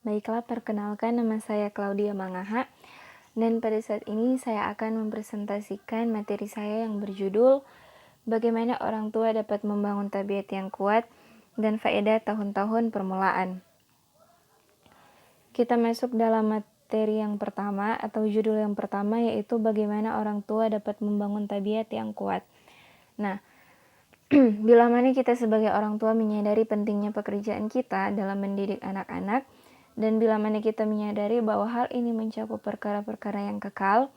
Baiklah, perkenalkan nama saya Claudia Mangaha, dan pada saat ini saya akan mempresentasikan materi saya yang berjudul Bagaimana Orang Tua Dapat Membangun Tabiat yang Kuat dan Faedah Tahun-Tahun Permulaan. Kita masuk dalam materi yang pertama atau judul yang pertama, yaitu Bagaimana Orang Tua Dapat Membangun Tabiat yang Kuat. Nah, bila mana kita sebagai orang tua menyadari pentingnya pekerjaan kita dalam mendidik anak-anak, dan bila mana kita menyadari bahwa hal ini mencakup perkara-perkara yang kekal,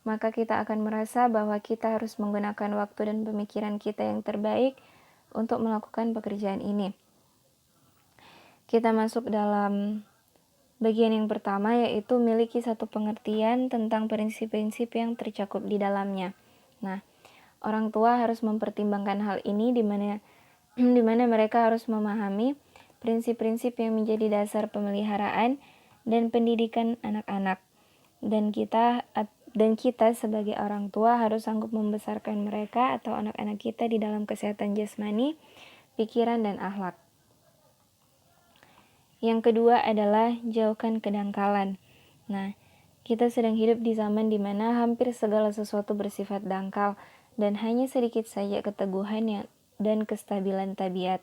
maka kita akan merasa bahwa kita harus menggunakan waktu dan pemikiran kita yang terbaik untuk melakukan pekerjaan ini. Kita masuk dalam bagian yang pertama, yaitu miliki satu pengertian tentang prinsip-prinsip yang tercakup di dalamnya. Nah, orang tua harus mempertimbangkan hal ini di mana mereka harus memahami prinsip-prinsip yang menjadi dasar pemeliharaan dan pendidikan anak-anak. Dan kita sebagai orang tua harus sanggup membesarkan mereka atau anak-anak kita di dalam kesehatan jasmani, pikiran, dan akhlak. Yang kedua adalah jauhkan kedangkalan. Nah, kita sedang hidup di zaman di mana hampir segala sesuatu bersifat dangkal dan hanya sedikit saja keteguhan dan kestabilan tabiat.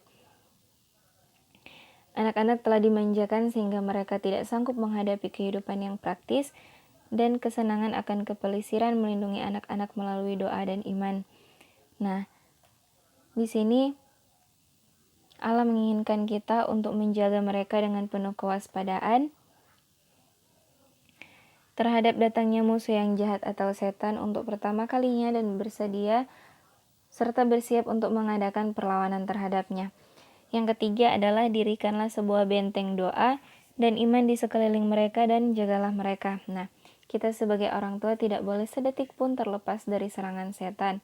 Anak-anak telah dimanjakan sehingga mereka tidak sanggup menghadapi kehidupan yang praktis, dan kesenangan akan kepelisiran melindungi anak-anak melalui doa dan iman. Nah, di sini Allah menginginkan kita untuk menjaga mereka dengan penuh kewaspadaan terhadap datangnya musuh yang jahat atau setan untuk pertama kalinya, dan bersedia serta bersiap untuk mengadakan perlawanan terhadapnya. Yang ketiga adalah dirikanlah sebuah benteng doa dan iman di sekeliling mereka dan jagalah mereka. Nah, kita sebagai orang tua tidak boleh sedetik pun terlepas dari serangan setan,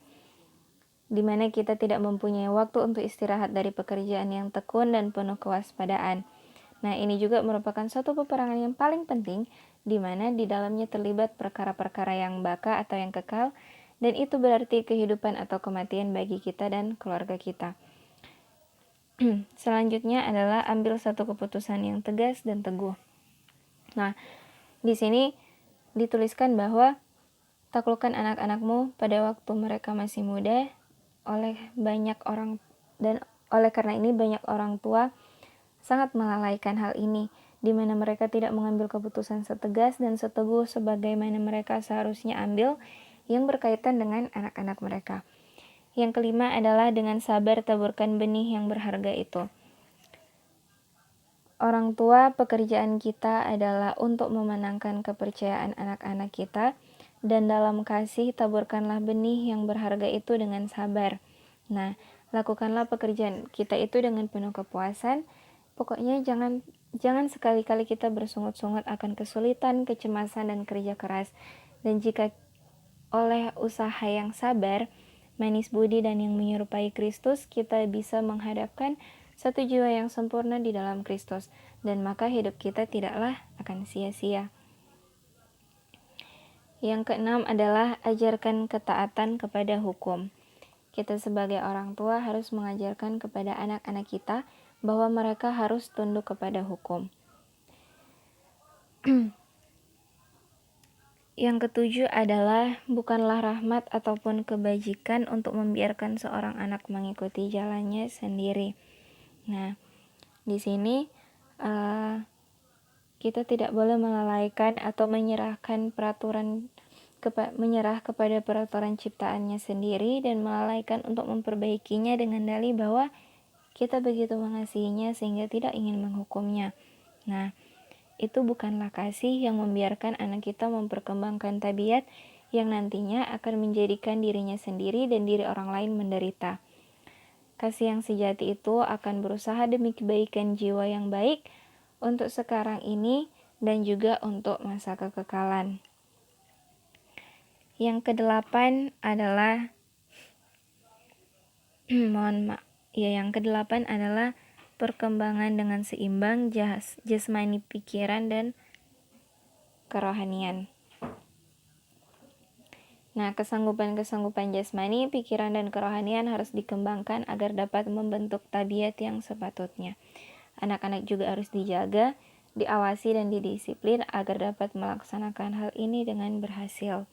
di mana kita tidak mempunyai waktu untuk istirahat dari pekerjaan yang tekun dan penuh kewaspadaan. Nah, ini juga merupakan suatu peperangan yang paling penting, di mana di dalamnya terlibat perkara-perkara yang baka atau yang kekal, dan itu berarti kehidupan atau kematian bagi kita dan keluarga kita. Selanjutnya adalah ambil satu keputusan yang tegas dan teguh. Nah, di sini dituliskan bahwa taklukkan anak-anakmu pada waktu mereka masih muda. Oleh karena ini banyak orang tua sangat melalaikan hal ini, di mana mereka tidak mengambil keputusan setegas dan seteguh sebagaimana mereka seharusnya ambil yang berkaitan dengan anak-anak mereka. Yang kelima adalah dengan sabar taburkan benih yang berharga itu. Orang tua, pekerjaan kita adalah untuk memenangkan kepercayaan anak-anak kita, dan dalam kasih taburkanlah benih yang berharga itu dengan sabar. Nah, lakukanlah pekerjaan kita itu dengan penuh kepuasan. Pokoknya jangan sekali-kali kita bersungut-sungut akan kesulitan, kecemasan, dan kerja keras. Dan jika oleh usaha yang sabar, manis budi, dan yang menyerupai Kristus, kita bisa menghadapkan satu jiwa yang sempurna di dalam Kristus, dan maka hidup kita tidaklah akan sia-sia. Yang keenam adalah ajarkan ketaatan kepada hukum. Kita sebagai orang tua harus mengajarkan kepada anak-anak kita bahwa mereka harus tunduk kepada hukum. Yang ketujuh adalah bukanlah rahmat ataupun kebajikan untuk membiarkan seorang anak mengikuti jalannya sendiri. Nah, di sini kita tidak boleh melalaikan atau menyerah kepada peraturan ciptaannya sendiri dan melalaikan untuk memperbaikinya dengan dalih bahwa kita begitu mengasihinya sehingga tidak ingin menghukumnya. Nah, itu bukanlah kasih yang membiarkan anak kita memperkembangkan tabiat yang nantinya akan menjadikan dirinya sendiri dan diri orang lain menderita. Kasih yang sejati itu akan berusaha demi kebaikan jiwa yang baik untuk sekarang ini dan juga untuk masa kekekalan. Yang kedelapan adalah yang kedelapan adalah perkembangan dengan seimbang jasmani, pikiran, dan kerohanian. Nah, kesanggupan jasmani, pikiran, dan kerohanian harus dikembangkan agar dapat membentuk tabiat yang sepatutnya. Anak-anak juga harus dijaga diawasi dan didisiplin agar dapat melaksanakan hal ini dengan berhasil.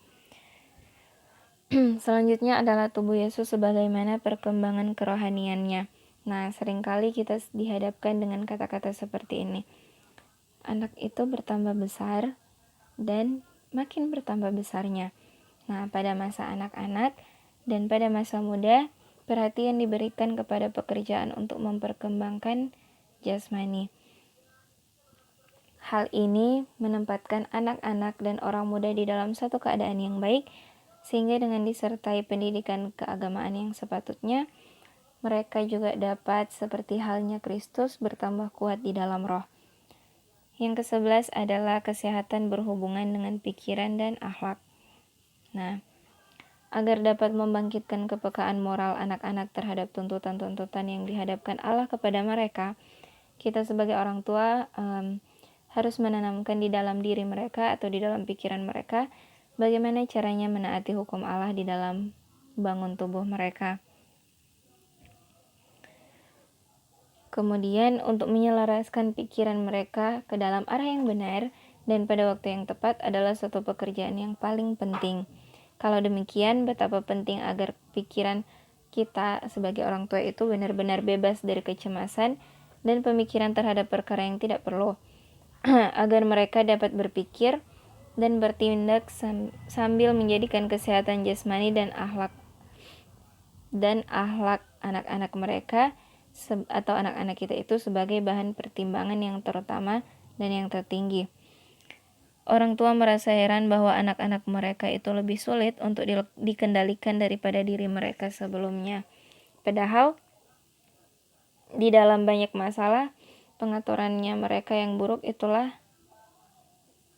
Selanjutnya adalah tubuh Yesus sebagaimana perkembangan kerohaniannya. Nah, seringkali kita dihadapkan dengan kata-kata seperti ini. Anak itu bertambah besar dan makin bertambah besarnya. Nah, pada masa anak-anak dan pada masa muda, perhatian diberikan kepada pekerjaan untuk memperkembangkan jasmani. Hal ini menempatkan anak-anak dan orang muda di dalam satu keadaan yang baik, sehingga dengan disertai pendidikan keagamaan yang sepatutnya, mereka juga dapat seperti halnya Kristus bertambah kuat di dalam roh. Yang ke-11 adalah kesehatan berhubungan dengan pikiran dan akhlak. Nah, agar dapat membangkitkan kepekaan moral anak-anak terhadap tuntutan-tuntutan yang dihadapkan Allah kepada mereka, kita sebagai orang tua harus menanamkan di dalam diri mereka atau di dalam pikiran mereka bagaimana caranya menaati hukum Allah di dalam bangun tubuh mereka. Kemudian untuk menyelaraskan pikiran mereka ke dalam arah yang benar dan pada waktu yang tepat adalah suatu pekerjaan yang paling penting. Kalau demikian, betapa penting agar pikiran kita sebagai orang tua itu benar-benar bebas dari kecemasan dan pemikiran terhadap perkara yang tidak perlu, agar mereka dapat berpikir dan bertindak sambil menjadikan kesehatan jasmani dan akhlak anak-anak mereka atau anak-anak kita itu sebagai bahan pertimbangan yang terutama dan yang tertinggi. Orang tua merasa heran bahwa anak-anak mereka itu lebih sulit untuk dikendalikan daripada diri mereka sebelumnya. Padahal di dalam banyak masalah, pengaturannya mereka yang buruk itulah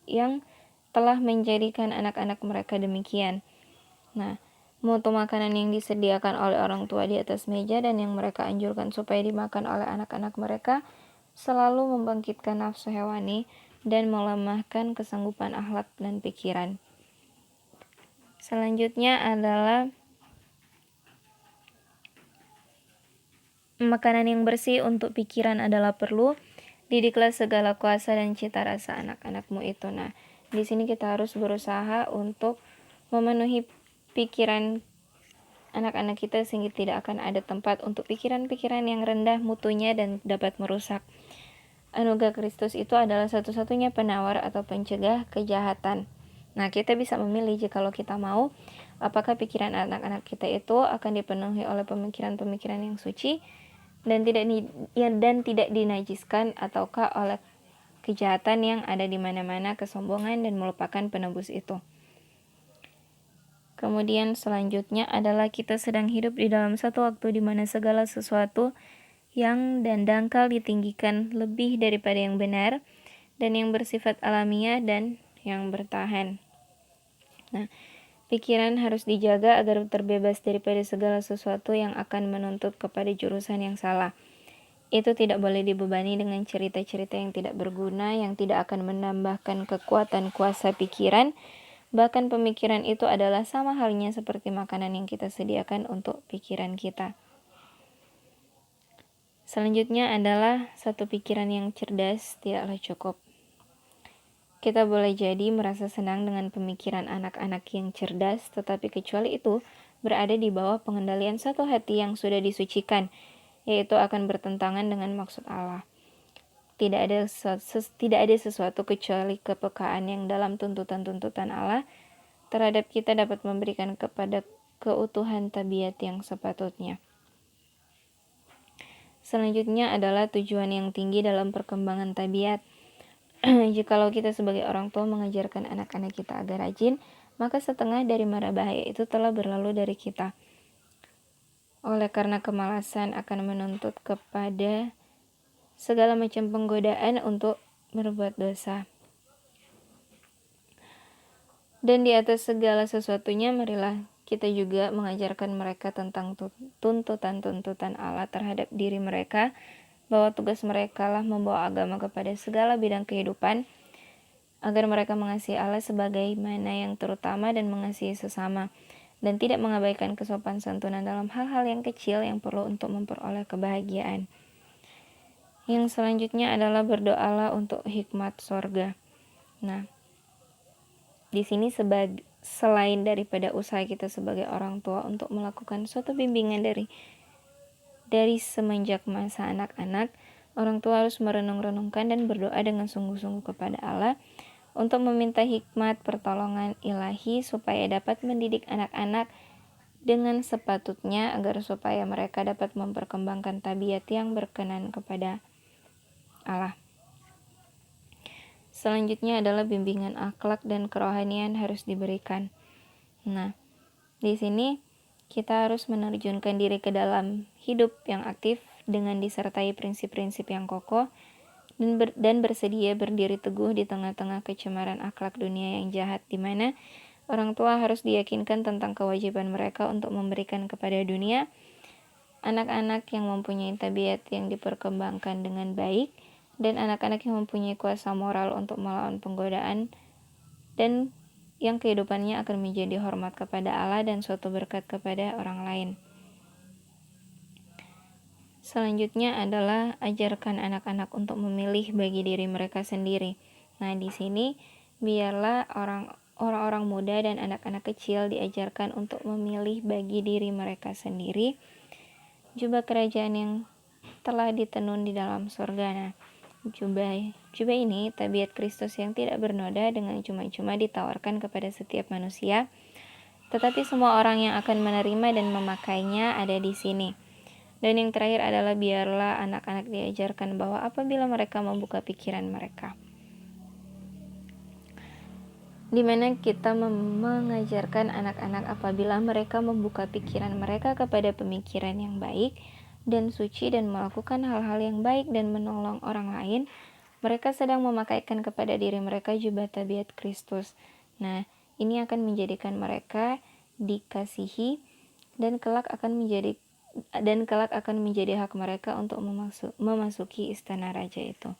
yang telah menjadikan anak-anak mereka demikian. Nah, mutu makanan yang disediakan oleh orang tua di atas meja dan yang mereka anjurkan supaya dimakan oleh anak-anak mereka selalu membangkitkan nafsu hewani dan melemahkan kesanggupan akhlak dan pikiran. Selanjutnya adalah makanan yang bersih untuk pikiran adalah perlu. Didiklah segala kuasa dan cita rasa anak-anakmu itu. Nah, di sini kita harus berusaha untuk memenuhi pikiran anak-anak kita sehingga tidak akan ada tempat untuk pikiran-pikiran yang rendah mutunya dan dapat merusak. Anugerah Kristus itu adalah satu-satunya penawar atau pencegah kejahatan. Nah, kita bisa memilih jikalau kita mau apakah pikiran anak-anak kita itu akan dipenuhi oleh pemikiran-pemikiran yang suci dan tidak dinajiskan ataukah oleh kejahatan yang ada di mana-mana, kesombongan dan melupakan penebus itu. Kemudian selanjutnya adalah kita sedang hidup di dalam satu waktu di mana segala sesuatu yang dan dangkal ditinggikan lebih daripada yang benar dan yang bersifat alamiah dan yang bertahan. Nah, pikiran harus dijaga agar terbebas daripada segala sesuatu yang akan menuntut kepada jurusan yang salah. Itu tidak boleh dibebani dengan cerita-cerita yang tidak berguna, yang tidak akan menambahkan kekuatan kuasa pikiran. Bahkan pemikiran itu adalah sama halnya seperti makanan yang kita sediakan untuk pikiran kita. Selanjutnya adalah satu pikiran yang cerdas tidaklah cukup. Kita boleh jadi merasa senang dengan pemikiran anak-anak yang cerdas, tetapi kecuali itu berada di bawah pengendalian satu hati yang sudah disucikan, yaitu akan bertentangan dengan maksud Allah. Tidak ada sesuatu kecuali kepekaan yang dalam tuntutan-tuntutan Allah terhadap kita dapat memberikan kepada keutuhan tabiat yang sepatutnya. Selanjutnya adalah tujuan yang tinggi dalam perkembangan tabiat. Jikalau kita sebagai orang tua mengajarkan anak-anak kita agar rajin, maka setengah dari mara bahaya itu telah berlalu dari kita. Oleh karena kemalasan akan menuntut kepada segala macam penggodaan untuk berbuat dosa. Dan di atas segala sesuatunya, marilah kita juga mengajarkan mereka tentang tuntutan-tuntutan Allah terhadap diri mereka, bahwa tugas mereka lah membawa agama kepada segala bidang kehidupan, agar mereka mengasihi Allah sebagaimana yang terutama dan mengasihi sesama, dan tidak mengabaikan kesopan santunan dalam hal-hal yang kecil yang perlu untuk memperoleh kebahagiaan. Yang selanjutnya adalah berdoalah untuk hikmat sorga. Nah, di sini selain daripada usaha kita sebagai orang tua untuk melakukan suatu bimbingan dari semenjak masa anak-anak, orang tua harus merenung-renungkan dan berdoa dengan sungguh-sungguh kepada Allah untuk meminta hikmat pertolongan ilahi supaya dapat mendidik anak-anak dengan sepatutnya agar supaya mereka dapat memperkembangkan tabiat yang berkenan kepada Allah. Selanjutnya adalah bimbingan akhlak dan kerohanian harus diberikan. Nah, di sini kita harus menerjunkan diri ke dalam hidup yang aktif dengan disertai prinsip-prinsip yang kokoh dan bersedia berdiri teguh di tengah-tengah kecemaran akhlak dunia yang jahat, di mana orang tua harus diyakinkan tentang kewajiban mereka untuk memberikan kepada dunia anak-anak yang mempunyai tabiat yang diperkembangkan dengan baik dan anak-anak yang mempunyai kuasa moral untuk melawan penggodaan dan yang kehidupannya akan menjadi hormat kepada Allah dan suatu berkat kepada orang lain. Selanjutnya adalah ajarkan anak-anak untuk memilih bagi diri mereka sendiri. Nah, di sini biarlah orang-orang muda dan anak-anak kecil diajarkan untuk memilih bagi diri mereka sendiri jubah kerajaan yang telah ditenun di dalam surga. Nah, jubah ini tabiat Kristus yang tidak bernoda dengan cuma-cuma ditawarkan kepada setiap manusia, tetapi semua orang yang akan menerima dan memakainya ada di sini. Dan yang terakhir adalah biarlah anak-anak diajarkan bahwa apabila mereka membuka pikiran mereka, di mana kita mengajarkan anak-anak apabila mereka membuka pikiran mereka kepada pemikiran yang baik dan suci dan melakukan hal-hal yang baik dan menolong orang lain, mereka sedang memakaikan kepada diri mereka jubah tabiat Kristus. Nah, ini akan menjadikan mereka dikasihi dan kelak akan menjadi hak mereka untuk memasuki istana raja itu.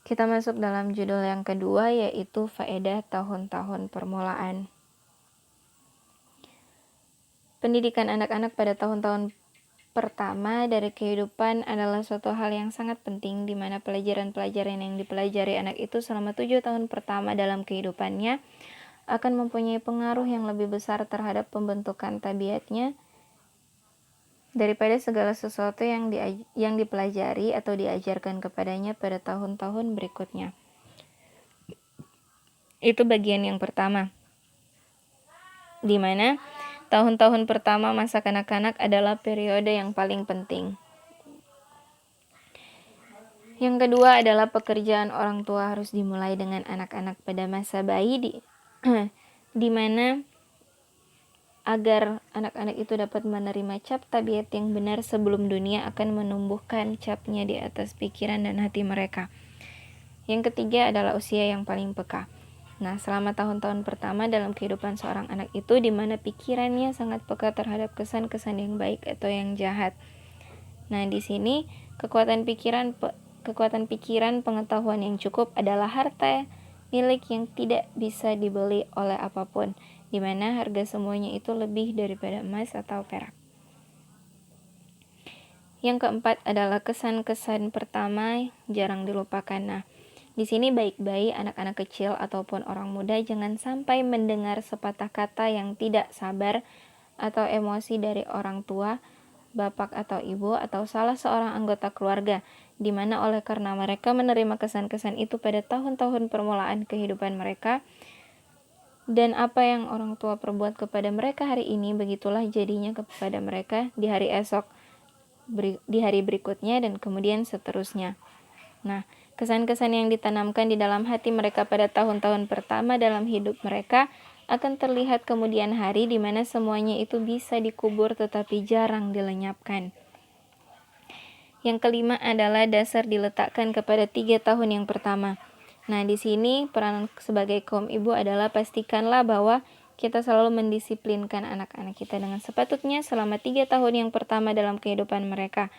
Kita masuk dalam judul yang kedua, yaitu faedah tahun-tahun permulaan. Pendidikan anak-anak pada tahun-tahun pertama dari kehidupan adalah suatu hal yang sangat penting, di mana pelajaran-pelajaran yang dipelajari anak itu selama 7 tahun pertama dalam kehidupannya akan mempunyai pengaruh yang lebih besar terhadap pembentukan tabiatnya daripada segala sesuatu yang dipelajari atau diajarkan kepadanya pada tahun-tahun berikutnya. Itu bagian yang pertama, di mana tahun-tahun pertama masa kanak-kanak adalah periode yang paling penting. Yang kedua adalah pekerjaan orang tua harus dimulai dengan anak-anak pada masa bayi, di mana agar anak-anak itu dapat menerima cap tabiat yang benar sebelum dunia akan menumbuhkan capnya di atas pikiran dan hati mereka. Yang ketiga adalah usia yang paling peka. Nah, selama tahun-tahun pertama dalam kehidupan seorang anak itu, di mana pikirannya sangat peka terhadap kesan-kesan yang baik atau yang jahat. Nah, di sini kekuatan pikiran, pengetahuan yang cukup adalah harta milik yang tidak bisa dibeli oleh apapun, di mana harga semuanya itu lebih daripada emas atau perak. Yang keempat adalah kesan-kesan pertama jarang dilupakan. Nah, di sini baik-baik anak-anak kecil ataupun orang muda jangan sampai mendengar sepatah kata yang tidak sabar atau emosi dari orang tua, bapak atau ibu, atau salah seorang anggota keluarga, di mana oleh karena mereka menerima kesan-kesan itu pada tahun-tahun permulaan kehidupan mereka, dan apa yang orang tua perbuat kepada mereka hari ini, begitulah jadinya kepada mereka di hari esok, di hari berikutnya, dan kemudian seterusnya. Nah, kesan-kesan yang ditanamkan di dalam hati mereka pada tahun-tahun pertama dalam hidup mereka akan terlihat kemudian hari, di mana semuanya itu bisa dikubur tetapi jarang dilenyapkan. Yang kelima adalah dasar diletakkan kepada 3 tahun yang pertama. Nah, di sini peran sebagai kaum ibu adalah pastikanlah bahwa kita selalu mendisiplinkan anak-anak kita dengan sepatutnya selama 3 tahun yang pertama dalam kehidupan mereka.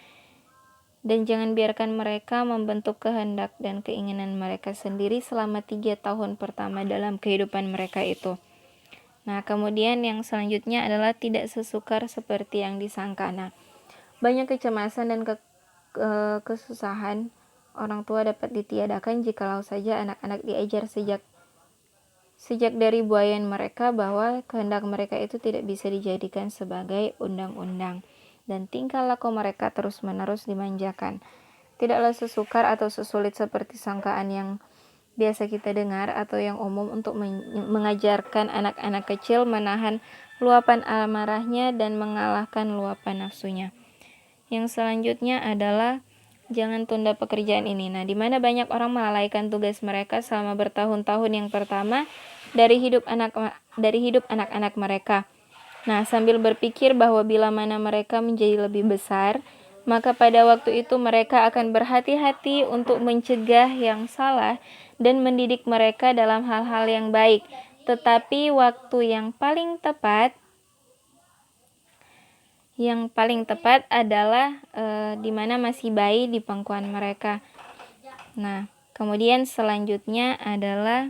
Dan jangan biarkan mereka membentuk kehendak dan keinginan mereka sendiri selama 3 tahun pertama dalam kehidupan mereka itu. Nah, kemudian yang selanjutnya adalah tidak sesukar seperti yang disangka. Nah, banyak kecemasan dan kesusahan orang tua dapat ditiadakan jikalau saja anak-anak diajar sejak dari buayan mereka bahwa kehendak mereka itu tidak bisa dijadikan sebagai undang-undang, dan tingkah laku mereka terus-menerus dimanjakan. Tidaklah sesukar atau sesulit seperti sangkaan yang biasa kita dengar atau yang umum untuk mengajarkan anak-anak kecil menahan luapan amarahnya dan mengalahkan luapan nafsunya. Yang selanjutnya adalah jangan tunda pekerjaan ini. Nah, di mana banyak orang melalaikan tugas mereka selama bertahun-tahun yang pertama dari hidup anak-anak mereka. Nah, sambil berpikir bahwa bila mana mereka menjadi lebih besar, maka pada waktu itu mereka akan berhati-hati untuk mencegah yang salah dan mendidik mereka dalam hal-hal yang baik. Tetapi waktu yang paling tepat adalah di mana masih bayi di pangkuan mereka. Nah, kemudian selanjutnya adalah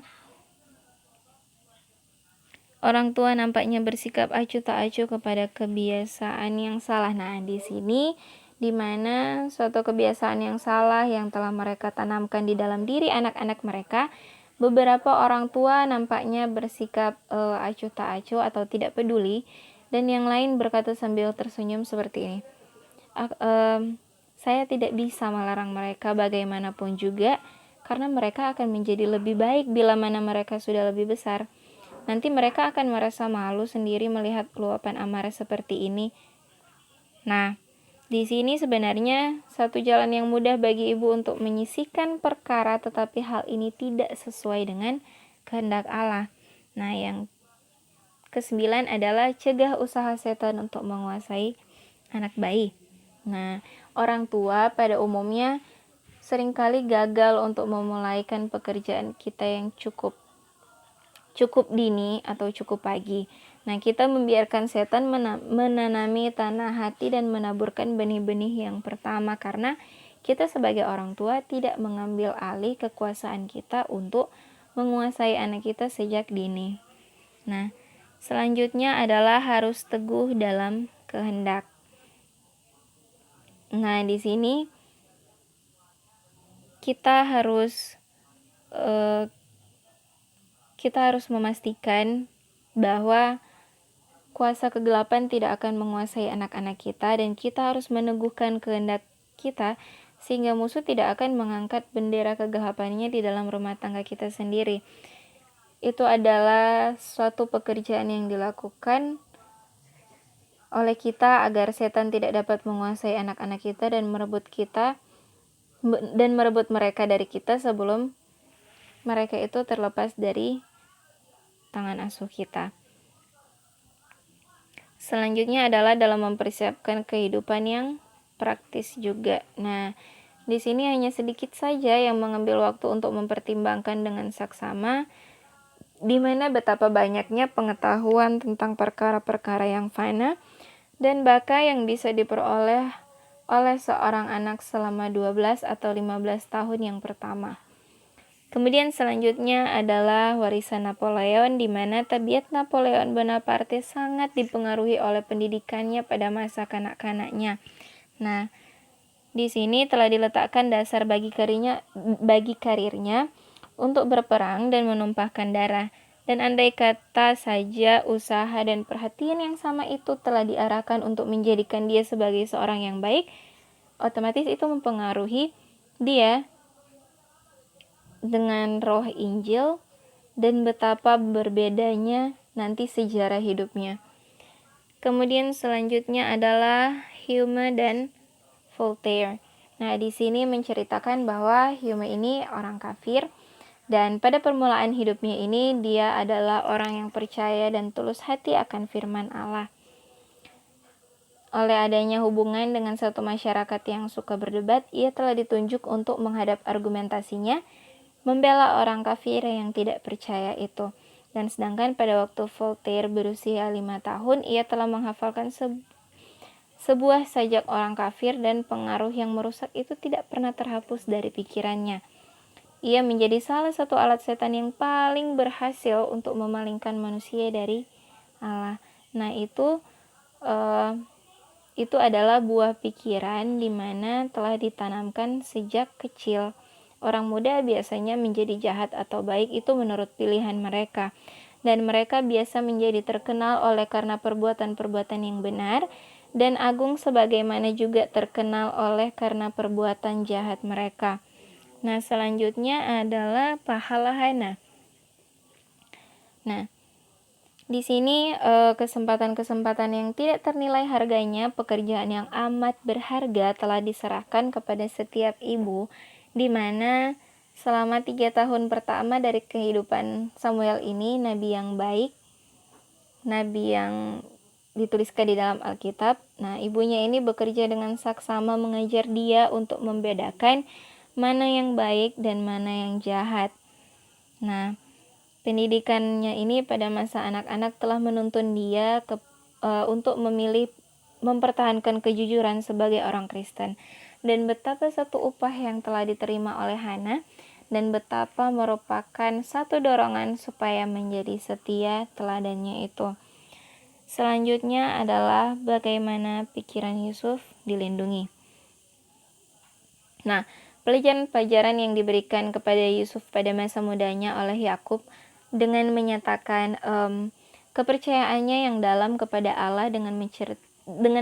orang tua nampaknya bersikap acuh tak acuh kepada kebiasaan yang salah. Nah, di sini di mana suatu kebiasaan yang salah yang telah mereka tanamkan di dalam diri anak-anak mereka, beberapa orang tua nampaknya bersikap acuh tak acuh atau tidak peduli, dan yang lain berkata sambil tersenyum seperti ini, saya tidak bisa melarang mereka bagaimanapun juga, karena mereka akan menjadi lebih baik bila mana mereka sudah lebih besar. Nanti mereka akan merasa malu sendiri melihat luapan amarah seperti ini. Nah, di sini sebenarnya satu jalan yang mudah bagi ibu untuk menyisihkan perkara, tetapi hal ini tidak sesuai dengan kehendak Allah. Nah, yang ke-9 adalah cegah usaha setan untuk menguasai anak bayi. Nah, orang tua pada umumnya seringkali gagal untuk memulaikan pekerjaan kita yang cukup dini atau cukup pagi. Nah, kita membiarkan setan menanami tanah hati dan menaburkan benih-benih yang pertama karena kita sebagai orang tua tidak mengambil alih kekuasaan kita untuk menguasai anak kita sejak dini. Nah, selanjutnya adalah harus teguh dalam kehendak. Nah, di sini kita harus memastikan bahwa kuasa kegelapan tidak akan menguasai anak-anak kita, dan kita harus meneguhkan kehendak kita sehingga musuh tidak akan mengangkat bendera kegelapannya di dalam rumah tangga kita sendiri. Itu adalah suatu pekerjaan yang dilakukan oleh kita agar setan tidak dapat menguasai anak-anak kita dan merebut mereka dari kita sebelum mereka itu terlepas dari tangan asuh kita. Selanjutnya adalah dalam mempersiapkan kehidupan yang praktis juga. Nah, di sini hanya sedikit saja yang mengambil waktu untuk mempertimbangkan dengan saksama, di mana betapa banyaknya pengetahuan tentang perkara-perkara yang fana dan baka yang bisa diperoleh oleh seorang anak selama 12 atau 15 tahun yang pertama. Kemudian selanjutnya adalah warisan Napoleon, di mana tabiat Napoleon Bonaparte sangat dipengaruhi oleh pendidikannya pada masa kanak-kanaknya. Nah, di sini telah diletakkan dasar bagi karirnya untuk berperang dan menumpahkan darah. Dan andai kata saja usaha dan perhatian yang sama itu telah diarahkan untuk menjadikan dia sebagai seorang yang baik, otomatis itu mempengaruhi dia dengan roh Injil, dan betapa berbedanya nanti sejarah hidupnya. Kemudian selanjutnya adalah Hume dan Voltaire. Nah, di sini menceritakan bahwa Hume ini orang kafir, dan pada permulaan hidupnya ini dia adalah orang yang percaya dan tulus hati akan firman Allah. Oleh adanya hubungan dengan satu masyarakat yang suka berdebat, ia telah ditunjuk untuk menghadap argumentasinya, membela orang kafir yang tidak percaya itu. Dan sedangkan pada waktu Voltaire berusia 5 tahun, ia telah menghafalkan sebuah sajak orang kafir, dan pengaruh yang merusak itu tidak pernah terhapus dari pikirannya. Ia menjadi salah satu alat setan yang paling berhasil untuk memalingkan manusia dari Allah. Nah, itu adalah buah pikiran di mana telah ditanamkan sejak kecil. Orang muda biasanya menjadi jahat atau baik itu menurut pilihan mereka, dan mereka biasa menjadi terkenal oleh karena perbuatan-perbuatan yang benar, dan agung sebagaimana juga terkenal oleh karena perbuatan jahat mereka. Nah, selanjutnya adalah pahala hana. Nah, di sini kesempatan-kesempatan yang tidak ternilai harganya, pekerjaan yang amat berharga telah diserahkan kepada setiap ibu, di mana selama 3 tahun pertama dari kehidupan Samuel ini, nabi yang baik, nabi yang dituliskan di dalam Alkitab. Nah, ibunya ini bekerja dengan saksama mengajar dia untuk membedakan mana yang baik dan mana yang jahat. Nah, pendidikannya ini pada masa anak-anak telah menuntun dia untuk mempertahankan kejujuran sebagai orang Kristen. Dan betapa satu upah yang telah diterima oleh Hana, dan betapa merupakan satu dorongan supaya menjadi setia teladannya itu. Selanjutnya adalah bagaimana pikiran Yusuf dilindungi. Nah, pelajaran-pelajaran yang diberikan kepada Yusuf pada masa mudanya oleh Yakub dengan menyatakan kepercayaannya yang dalam kepada Allah dengan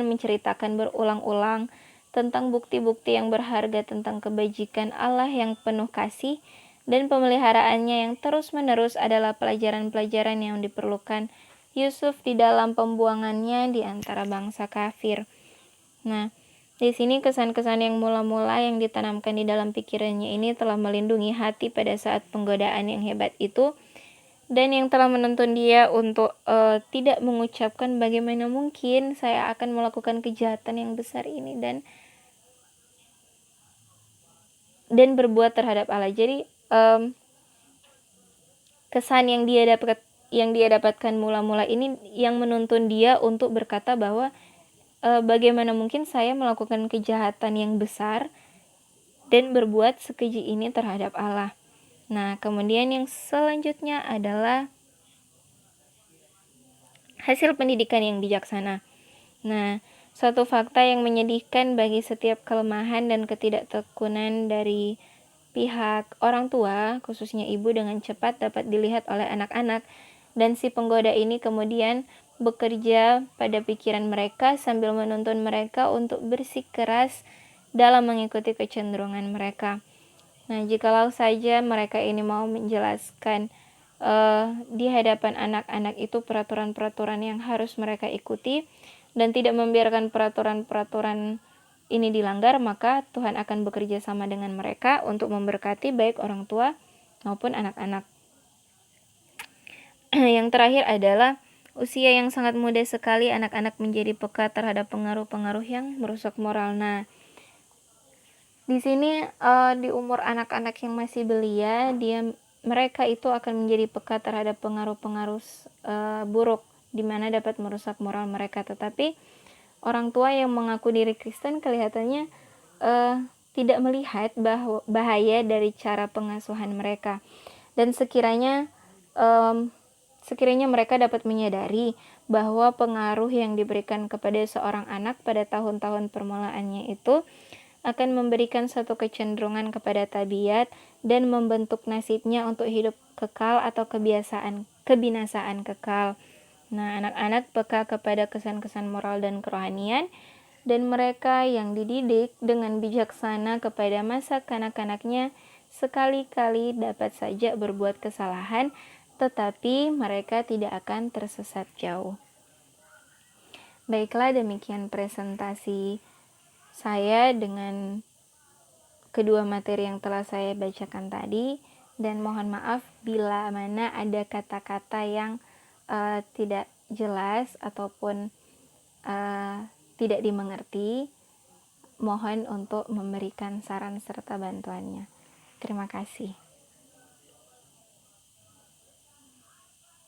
menceritakan berulang-ulang tentang bukti-bukti yang berharga tentang kebajikan Allah yang penuh kasih dan pemeliharaannya yang terus-menerus adalah pelajaran-pelajaran yang diperlukan Yusuf di dalam pembuangannya di antara bangsa kafir. Nah, di sini kesan-kesan yang mula-mula yang ditanamkan di dalam pikirannya ini telah melindungi hati pada saat penggodaan yang hebat itu, dan yang telah menuntun dia untuk tidak mengucapkan bagaimana mungkin saya akan melakukan kejahatan yang besar ini dan berbuat terhadap Allah. Jadi kesan yang dia dapatkan mula-mula ini yang menuntun dia untuk berkata bahwa bagaimana mungkin saya melakukan kejahatan yang besar dan berbuat sekeji ini terhadap Allah. Nah, kemudian yang selanjutnya adalah hasil pendidikan yang bijaksana. Nah, suatu fakta yang menyedihkan bagi setiap kelemahan dan ketidaktekunan dari pihak orang tua, khususnya ibu, dengan cepat dapat dilihat oleh anak-anak, dan si penggoda ini kemudian bekerja pada pikiran mereka sambil menuntun mereka untuk bersikeras dalam mengikuti kecenderungan mereka. Nah, jikalau saja mereka ini mau menjelaskan di hadapan anak-anak itu peraturan-peraturan yang harus mereka ikuti dan tidak membiarkan peraturan-peraturan ini dilanggar, maka Tuhan akan bekerja sama dengan mereka untuk memberkati baik orang tua maupun anak-anak. Yang terakhir adalah usia yang sangat muda sekali anak-anak menjadi peka terhadap pengaruh-pengaruh yang merusak moral. Nah, di sini di umur anak-anak yang masih belia, mereka itu akan menjadi peka terhadap pengaruh-pengaruh buruk di mana dapat merusak moral mereka. Tetapi orang tua yang mengaku diri Kristen kelihatannya tidak melihat bahaya dari cara pengasuhan mereka. Dan sekiranya mereka dapat menyadari bahwa pengaruh yang diberikan kepada seorang anak pada tahun-tahun permulaannya itu akan memberikan satu kecenderungan kepada tabiat dan membentuk nasibnya untuk hidup kekal atau kebinasaan kekal. Nah, anak-anak peka kepada kesan-kesan moral dan kerohanian, dan mereka yang dididik dengan bijaksana kepada masa kanak-kanaknya sekali-kali dapat saja berbuat kesalahan, tetapi mereka tidak akan tersesat jauh. Baiklah, demikian presentasi saya dengan kedua materi yang telah saya bacakan tadi, dan mohon maaf bila mana ada kata-kata yang tidak jelas ataupun tidak dimengerti. Mohon untuk memberikan saran serta bantuannya. Terima kasih.